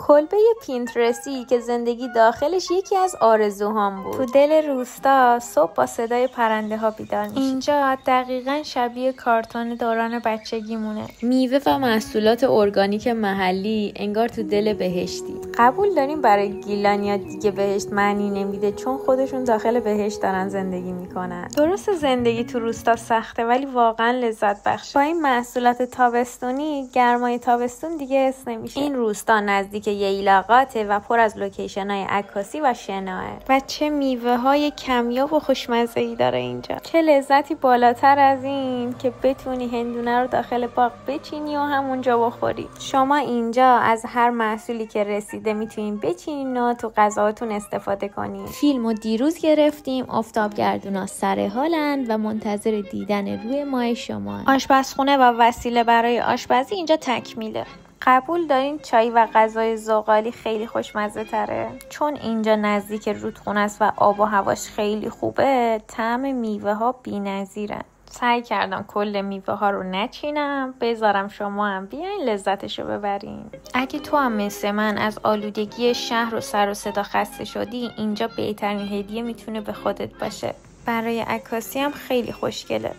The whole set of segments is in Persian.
کلبه پینترستی که زندگی داخلش یکی از آرزوهام بود. تو دل روستا صبح با صدای پرنده ها بیدار میشی. اینجا دقیقاً شبیه کارتون دوران بچگیمونه. میوه و محصولات ارگانیک محلی انگار تو دل بهشتی. قبول داریم برای گیلانیا دیگه بهشت معنی نمیده چون خودشون داخل بهشت دارن زندگی میکنن. درست زندگی تو روستا سخته ولی واقعاً لذت بخشه. با این محصولات تابستونی گرمای تابستون دیگه حس نمیشه. این روستا نزدیک ییلاقاته و پر از لوکیشن‌های عکاسی و شناه. و چه میوه‌های کمیاب و خوشمزه‌ای داره اینجا. چه لذتی بالاتر از این که بتونی هندونه رو داخل باغ بچینی و همونجا بخوری. شما اینجا از هر محصولی که رسیده میتونین بچینین و تو غذاهاتون استفاده کنین. فیلمو دیروز گرفتیم، آفتابگردونا سر حالن و منتظر دیدن روی ماه شما. آشپزخونه و وسیله برای آشپزی اینجا تکمیله. قبول دارین چای و غذای زغالی خیلی خوشمزه تره؟ چون اینجا نزدیک رودخونه است و آب و هواش خیلی خوبه، طعم میوه ها بی‌نظیرن. سعی کردم کل میوه ها رو نچینم، بذارم شما هم بیاین لذتشو ببرین. اگه تو هم مثل من از آلودگی شهر و سر و صدا خسته شدی، اینجا بهترین هدیه میتونه به خودت باشه. برای عکاسی هم خیلی خوشگله.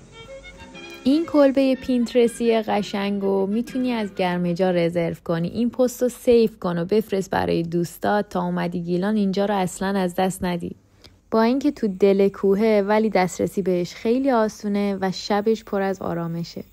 این کلبه پینترستی قشنگو میتونی از گرمجا رزرو کنی. این پستو سیف کن و بفرست برای دوستات تا اومدی گیلان اینجا رو اصلا از دست ندی. با اینکه تو دل کوهه ولی دسترسی بهش خیلی آسونه و شبش پر از آرامشه.